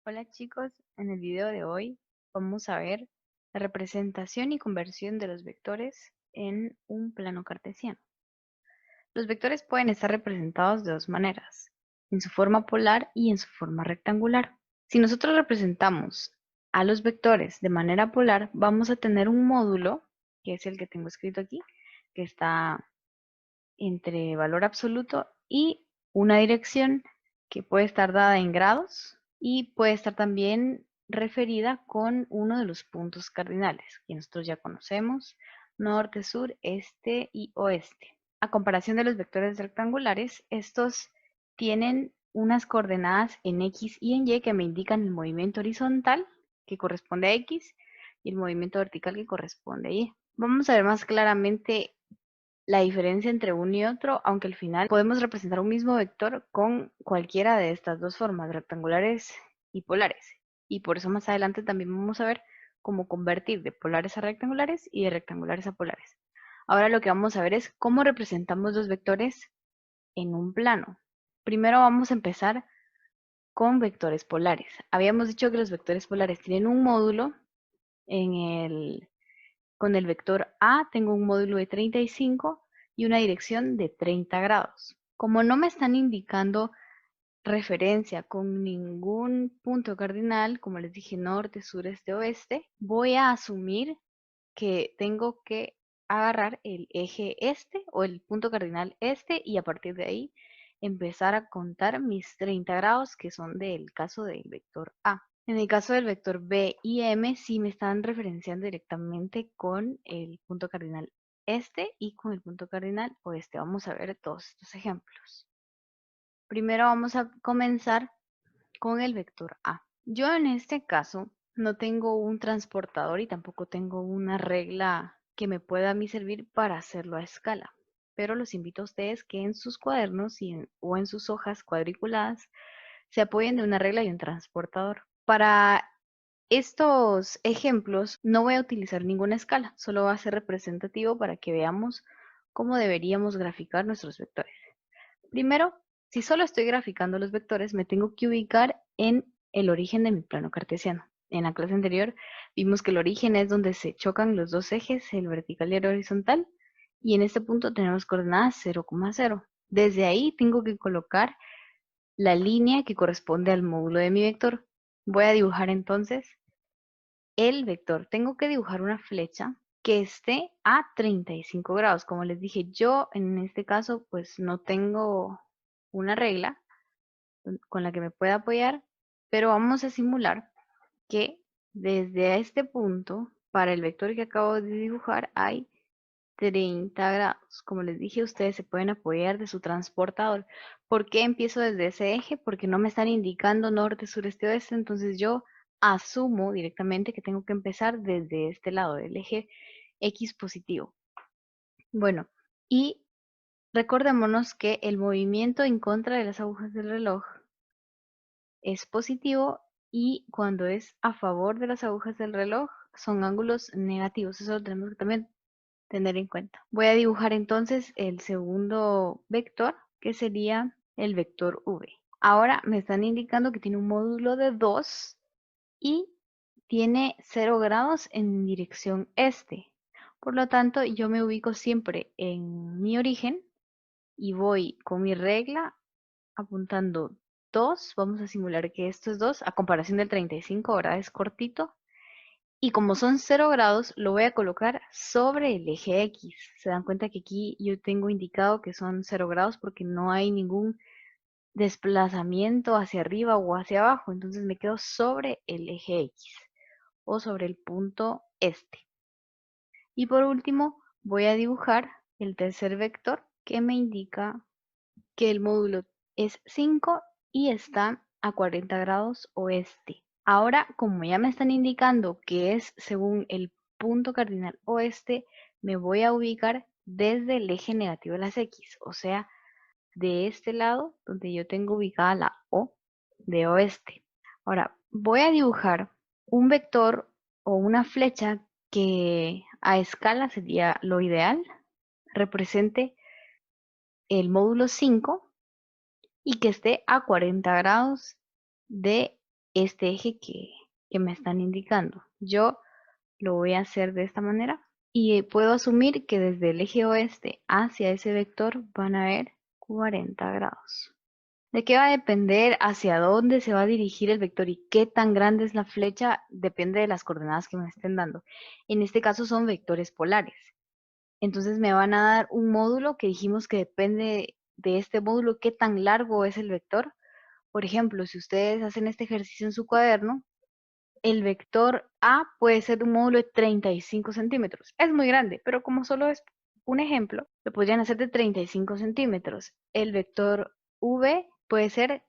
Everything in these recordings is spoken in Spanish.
Hola chicos, en el video de hoy vamos a ver la representación y conversión de los vectores en un plano cartesiano. Los vectores pueden estar representados de dos maneras, en su forma polar y en su forma rectangular. Si nosotros representamos a los vectores de manera polar, vamos a tener un módulo, que es el que tengo escrito aquí, que está entre valor absoluto y una dirección que puede estar dada en grados y puede estar también referida con uno de los puntos cardinales que nosotros ya conocemos: norte, sur, este y oeste. A comparación de los vectores rectangulares, estos tienen unas coordenadas en X y en Y que me indican el movimiento horizontal, que corresponde a X, y el movimiento vertical, que corresponde a Y. Vamos a ver más claramente la diferencia entre uno y otro, aunque al final podemos representar un mismo vector con cualquiera de estas dos formas, rectangulares y polares. Y por eso más adelante también vamos a ver cómo convertir de polares a rectangulares y de rectangulares a polares. Ahora lo que vamos a ver es cómo representamos los vectores en un plano. Primero vamos a empezar con vectores polares. Habíamos dicho que los vectores polares tienen un módulo. Con el vector A tengo un módulo de 35 y una dirección de 30 grados. Como no me están indicando referencia con ningún punto cardinal, como les dije, norte, sur, este, oeste, voy a asumir que tengo que agarrar el eje este o el punto cardinal este y a partir de ahí empezar a contar mis 30 grados, que son del caso del vector A. En el caso del vector B y M, sí me están referenciando directamente con el punto cardinal este y con el punto cardinal oeste. Vamos a ver todos estos ejemplos. Primero vamos a comenzar con el vector A. Yo en este caso no tengo un transportador y tampoco tengo una regla que me pueda a mí servir para hacerlo a escala, pero los invito a ustedes que en sus cuadernos o en sus hojas cuadriculadas se apoyen de una regla y un transportador. Para estos ejemplos no voy a utilizar ninguna escala, solo va a ser representativo para que veamos cómo deberíamos graficar nuestros vectores. Primero, si solo estoy graficando los vectores, me tengo que ubicar en el origen de mi plano cartesiano. En la clase anterior vimos que el origen es donde se chocan los dos ejes, el vertical y el horizontal, y en este punto tenemos coordenadas 0,0. Desde ahí tengo que colocar la línea que corresponde al módulo de mi vector. Voy a dibujar entonces el vector. Tengo que dibujar una flecha que esté a 35 grados. Como les dije, yo en este caso pues no tengo una regla con la que me pueda apoyar, pero vamos a simular que desde este punto, para el vector que acabo de dibujar, hay 30 grados. Como les dije, ustedes se pueden apoyar de su transportador. ¿Por qué empiezo desde ese eje? Porque no me están indicando norte, sur, este, oeste, entonces yo asumo directamente que tengo que empezar desde este lado, del eje X positivo. Bueno, y recordémonos que el movimiento en contra de las agujas del reloj es positivo y cuando es a favor de las agujas del reloj son ángulos negativos. Eso lo tenemos que también tener en cuenta. Voy a dibujar entonces el segundo vector, que sería el vector V. Ahora me están indicando que tiene un módulo de 2 y tiene 0 grados en dirección este. Por lo tanto, yo me ubico siempre en mi origen y voy con mi regla apuntando 2. Vamos a simular que esto es 2 a comparación del 35, ¿verdad? Es cortito. Y como son 0 grados, lo voy a colocar sobre el eje X. Se dan cuenta que aquí yo tengo indicado que son 0 grados porque no hay ningún desplazamiento hacia arriba o hacia abajo. Entonces me quedo sobre el eje X o sobre el punto este. Y por último, voy a dibujar el tercer vector que me indica que el módulo es 5 y está a 40 grados oeste. Ahora, como ya me están indicando que es según el punto cardinal oeste, me voy a ubicar desde el eje negativo de las X, o sea, de este lado donde yo tengo ubicada la O de oeste. Ahora, voy a dibujar un vector o una flecha que a escala sería lo ideal, represente el módulo 5 y que esté a 40 grados de este eje que me están indicando. Yo lo voy a hacer de esta manera y puedo asumir que desde el eje oeste hacia ese vector van a haber 40 grados. ¿De qué va a depender hacia dónde se va a dirigir el vector y qué tan grande es la flecha? Depende de las coordenadas que me estén dando. En este caso son vectores polares. Entonces me van a dar un módulo que dijimos que depende de este módulo qué tan largo es el vector. Por ejemplo, si ustedes hacen este ejercicio en su cuaderno, el vector A puede ser un módulo de 35 centímetros. Es muy grande, pero como solo es un ejemplo, lo podrían hacer de 35 centímetros. El vector V puede ser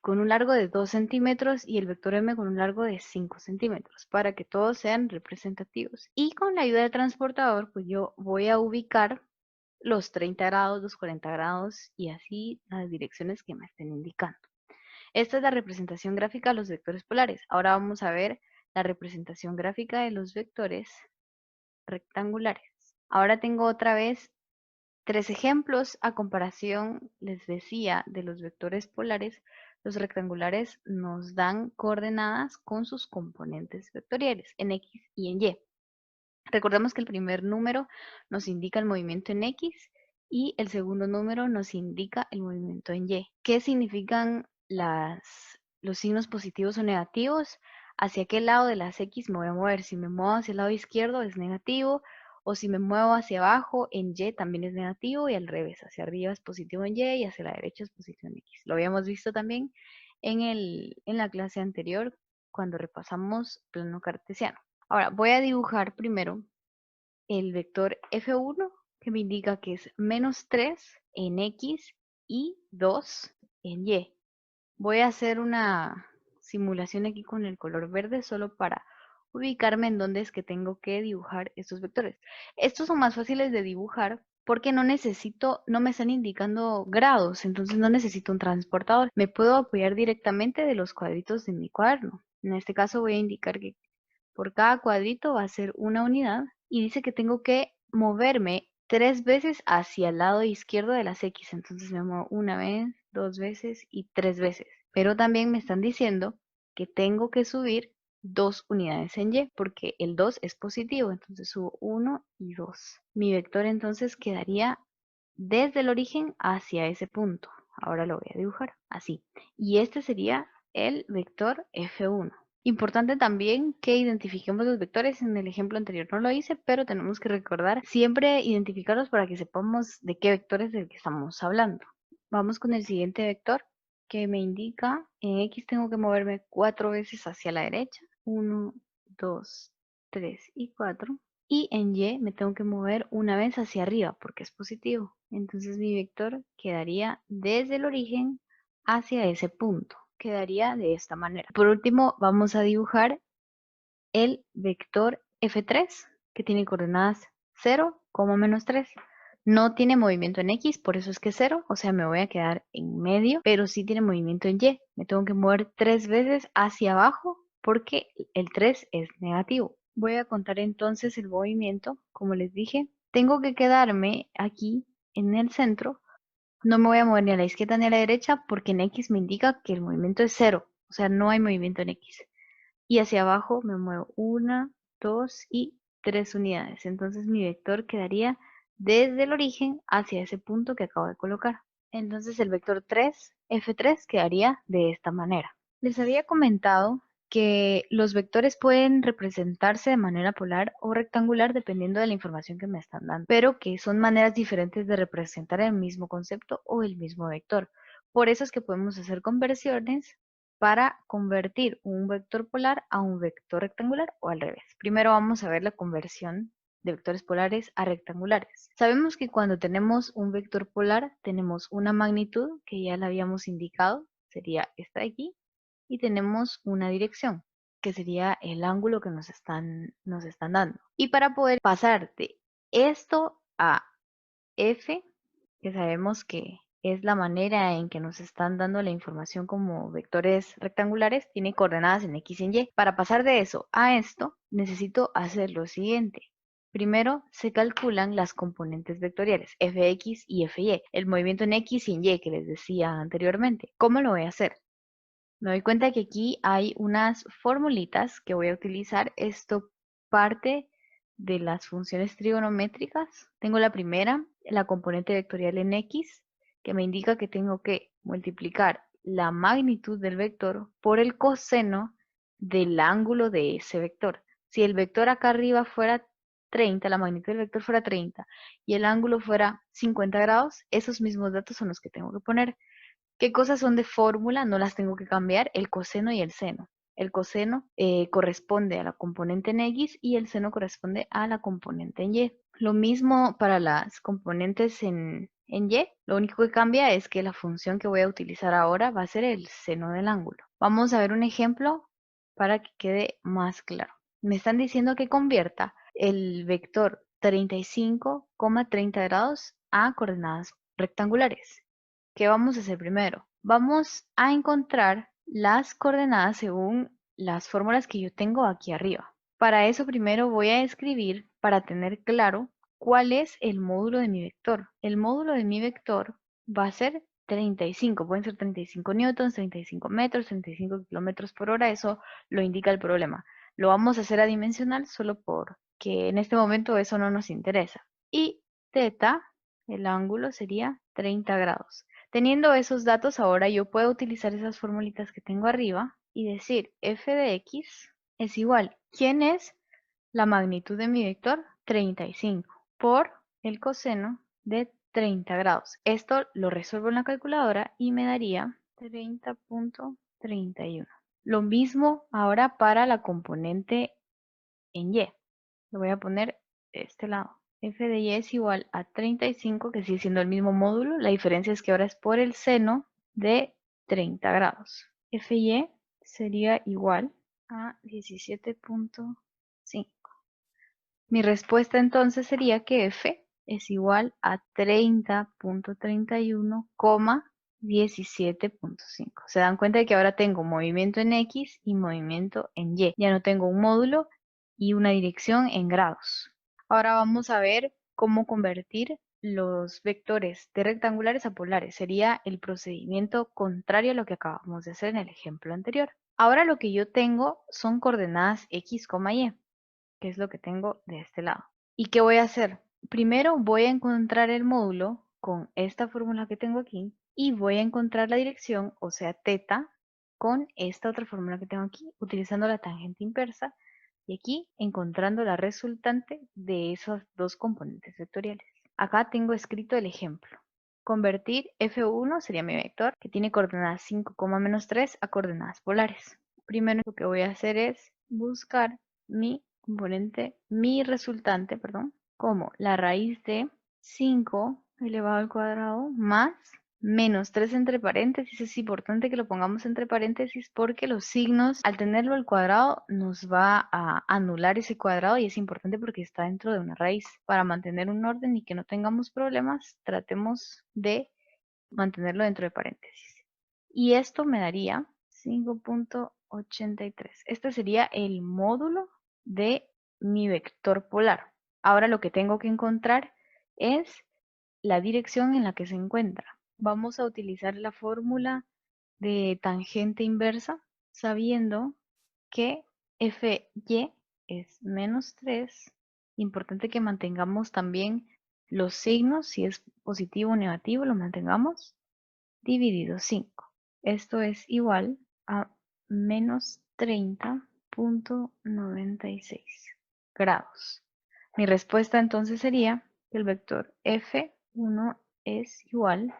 con un largo de 2 centímetros y el vector M con un largo de 5 centímetros, para que todos sean representativos. Y con la ayuda del transportador, pues yo voy a ubicar los 30 grados, los 40 grados y así las direcciones que me estén indicando. Esta es la representación gráfica de los vectores polares. Ahora vamos a ver la representación gráfica de los vectores rectangulares. Ahora tengo otra vez tres ejemplos a comparación, les decía, de los vectores polares. Los rectangulares nos dan coordenadas con sus componentes vectoriales en X y en Y. Recordemos que el primer número nos indica el movimiento en X y el segundo número nos indica el movimiento en Y. ¿Qué significan los signos positivos o negativos? ¿Hacia qué lado de las X me voy a mover? Si me muevo hacia el lado izquierdo es negativo, o si me muevo hacia abajo en Y también es negativo, y al revés, hacia arriba es positivo en Y y hacia la derecha es positivo en X. Lo habíamos visto también en la clase anterior cuando repasamos plano cartesiano. Ahora voy a dibujar primero el vector F1 que me indica que es -3 en X y 2 en Y. Voy a hacer una simulación aquí con el color verde solo para ubicarme en dónde es que tengo que dibujar estos vectores. Estos son más fáciles de dibujar porque no me están indicando grados, entonces no necesito un transportador. Me puedo apoyar directamente de los cuadritos de mi cuaderno. En este caso voy a indicar que por cada cuadrito va a ser una unidad y dice que tengo que moverme 3 veces hacia el lado izquierdo de las X. Entonces me muevo una vez, 2 veces y 3 veces. Pero también me están diciendo que tengo que subir 2 unidades en Y porque el 2 es positivo. Entonces subo 1 y 2. Mi vector entonces quedaría desde el origen hacia ese punto. Ahora lo voy a dibujar así. Y este sería el vector F1. Importante también que identifiquemos los vectores. En el ejemplo anterior no lo hice, pero tenemos que recordar siempre identificarlos para que sepamos de qué vectores del que estamos hablando. Vamos con el siguiente vector que me indica en X tengo que moverme 4 veces hacia la derecha. 1, 2, 3 y 4. Y en Y me tengo que mover una vez hacia arriba porque es positivo. Entonces mi vector quedaría desde el origen hacia ese punto. Quedaría de esta manera. Por último, vamos a dibujar el vector F3, que tiene coordenadas 0, -3. No tiene movimiento en X, por eso es que es 0, o sea, me voy a quedar en medio, pero sí tiene movimiento en Y. Me tengo que mover 3 veces hacia abajo porque el 3 es negativo. Voy a contar entonces el movimiento, como les dije. Tengo que quedarme aquí en el centro. No me voy a mover ni a la izquierda ni a la derecha porque en X me indica que el movimiento es 0, o sea, no hay movimiento en X. Y hacia abajo me muevo 1, 2 y 3 unidades. Entonces mi vector quedaría desde el origen hacia ese punto que acabo de colocar. Entonces el vector 3, F3, quedaría de esta manera. Les había comentado que los vectores pueden representarse de manera polar o rectangular dependiendo de la información que me están dando, pero que son maneras diferentes de representar el mismo concepto o el mismo vector. Por eso es que podemos hacer conversiones para convertir un vector polar a un vector rectangular o al revés. Primero vamos a ver la conversión de vectores polares a rectangulares. Sabemos que cuando tenemos un vector polar tenemos una magnitud que ya la habíamos indicado, sería esta de aquí, y tenemos una dirección, que sería el ángulo que nos están dando. Y para poder pasar de esto a F, que sabemos que es la manera en que nos están dando la información como vectores rectangulares, tiene coordenadas en X y en Y. Para pasar de eso a esto, necesito hacer lo siguiente. Primero se calculan las componentes vectoriales, Fx y Fy, el movimiento en X y en Y que les decía anteriormente. ¿Cómo lo voy a hacer? Me doy cuenta que aquí hay unas formulitas que voy a utilizar. Esto parte de las funciones trigonométricas. Tengo la primera, la componente vectorial en X, que me indica que tengo que multiplicar la magnitud del vector por el coseno del ángulo de ese vector. Si el vector acá arriba fuera 30, la magnitud del vector fuera 30 y el ángulo fuera 50 grados, esos mismos datos son los que tengo que poner. ¿Qué cosas son de fórmula? No las tengo que cambiar, el coseno y el seno. El coseno corresponde a la componente en X y el seno corresponde a la componente en Y. Lo mismo para las componentes en Y. Lo único que cambia es que la función que voy a utilizar ahora va a ser el seno del ángulo. Vamos a ver un ejemplo para que quede más claro. Me están diciendo que convierta el vector 35,30 grados a coordenadas rectangulares. ¿Qué vamos a hacer primero? Vamos a encontrar las coordenadas según las fórmulas que yo tengo aquí arriba. Para eso primero voy a escribir para tener claro cuál es el módulo de mi vector. El módulo de mi vector va a ser 35, pueden ser 35 newtons, 35 metros, 35 kilómetros por hora, eso lo indica el problema. Lo vamos a hacer adimensional solo porque en este momento eso no nos interesa. Y teta, el ángulo sería 30 grados. Teniendo esos datos, ahora yo puedo utilizar esas formulitas que tengo arriba y decir f de x es igual. ¿Quién es la magnitud de mi vector? 35 por el coseno de 30 grados. Esto lo resuelvo en la calculadora y me daría 30,31. Lo mismo ahora para la componente en y. Lo voy a poner de este lado. F de y es igual a 35, que sigue siendo el mismo módulo. La diferencia es que ahora es por el seno de 30 grados. Fy sería igual a 17,5. Mi respuesta entonces sería que F es igual a 30,31, 17,5. Se dan cuenta de que ahora tengo movimiento en X y movimiento en Y. Ya no tengo un módulo y una dirección en grados. Ahora vamos a ver cómo convertir los vectores de rectangulares a polares. Sería el procedimiento contrario a lo que acabamos de hacer en el ejemplo anterior. Ahora lo que yo tengo son coordenadas X, Y, que es lo que tengo de este lado. ¿Y qué voy a hacer? Primero voy a encontrar el módulo con esta fórmula que tengo aquí y voy a encontrar la dirección, o sea, teta, con esta otra fórmula que tengo aquí, utilizando la tangente inversa y aquí encontrando la resultante de esos dos componentes vectoriales. Acá tengo escrito el ejemplo. Convertir F1 sería mi vector que tiene coordenadas 5, -3 a coordenadas polares. Primero lo que voy a hacer es buscar mi resultante, perdón, como la raíz de 5 elevado al cuadrado más menos 3 entre paréntesis. Es importante que lo pongamos entre paréntesis porque los signos, al tenerlo al cuadrado, nos va a anular ese cuadrado y es importante porque está dentro de una raíz. Para mantener un orden y que no tengamos problemas, tratemos de mantenerlo dentro de paréntesis. Y esto me daría 5,83. Este sería el módulo de mi vector polar. Ahora lo que tengo que encontrar es la dirección en la que se encuentra. Vamos a utilizar la fórmula de tangente inversa, sabiendo que Fy es -3. Importante que mantengamos también los signos, si es positivo o negativo, lo mantengamos, dividido 5. Esto es igual a menos 30,96 grados. Mi respuesta entonces sería que el vector F1 es igual,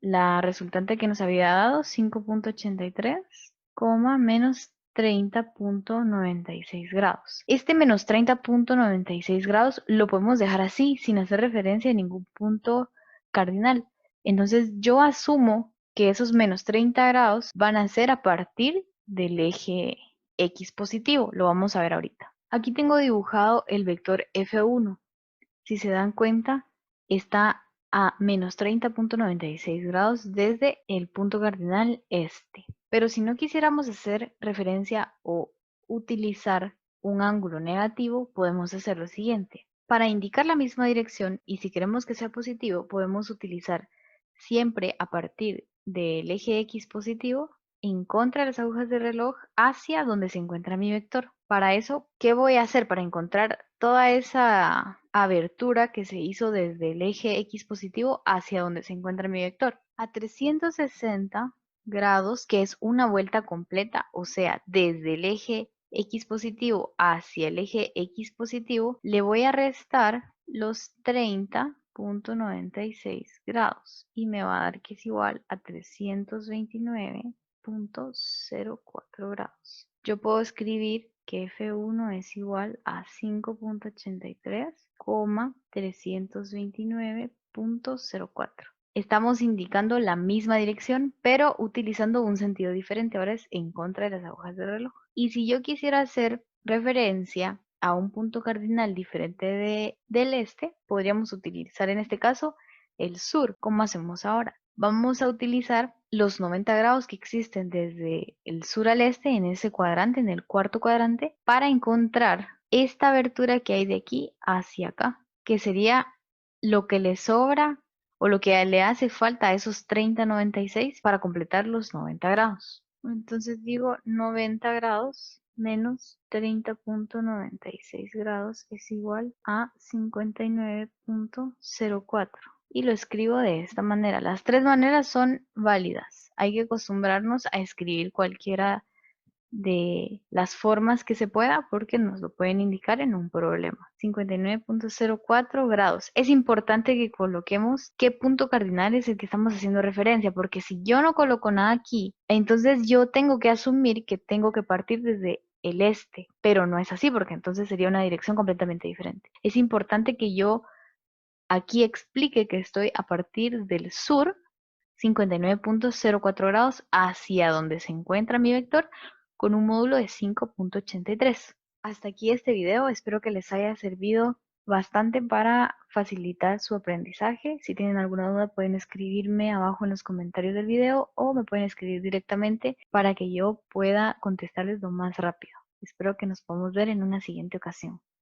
la resultante que nos había dado, 5,83, menos 30,96 grados. Este menos 30,96 grados lo podemos dejar así, sin hacer referencia a ningún punto cardinal. Entonces yo asumo que esos menos 30 grados van a ser a partir del eje X positivo. Lo vamos a ver ahorita. Aquí tengo dibujado el vector F1. Si se dan cuenta, está a menos 30,96 grados desde el punto cardinal este. Pero si no quisiéramos hacer referencia o utilizar un ángulo negativo, podemos hacer lo siguiente. Para indicar la misma dirección y si queremos que sea positivo, podemos utilizar siempre a partir del eje X positivo en contra de las agujas del reloj hacia donde se encuentra mi vector. Para eso, ¿qué voy a hacer para encontrar toda esa abertura que se hizo desde el eje X positivo hacia donde se encuentra mi vector? A 360 grados, que es una vuelta completa, o sea, desde el eje X positivo hacia el eje X positivo, le voy a restar los 30,96 grados y me va a dar que es igual a 329,04 grados. Yo puedo escribir que F1 es igual a 5,83,329,04. Estamos indicando la misma dirección, pero utilizando un sentido diferente. Ahora es en contra de las agujas del reloj. Y si yo quisiera hacer referencia a un punto cardinal diferente del este, podríamos utilizar en este caso el sur, como hacemos ahora. Vamos a utilizar los 90 grados que existen desde el sur al este en ese cuadrante, en el cuarto cuadrante, para encontrar esta abertura que hay de aquí hacia acá, que sería lo que le sobra o lo que le hace falta a esos 30,96 para completar los 90 grados. Entonces digo 90 grados menos 30,96 grados es igual a 59,04. Y lo escribo de esta manera. Las tres maneras son válidas. Hay que acostumbrarnos a escribir cualquiera de las formas que se pueda porque nos lo pueden indicar en un problema. 59,04 grados. Es importante que coloquemos qué punto cardinal es el que estamos haciendo referencia, porque si yo no coloco nada aquí, entonces yo tengo que asumir que tengo que partir desde el este, pero no es así porque entonces sería una dirección completamente diferente. Es importante que yo aquí explique que estoy a partir del sur, 59,04 grados, hacia donde se encuentra mi vector, con un módulo de 5,83. Hasta aquí este video, espero que les haya servido bastante para facilitar su aprendizaje. Si tienen alguna duda pueden escribirme abajo en los comentarios del video o me pueden escribir directamente para que yo pueda contestarles lo más rápido. Espero que nos podamos ver en una siguiente ocasión.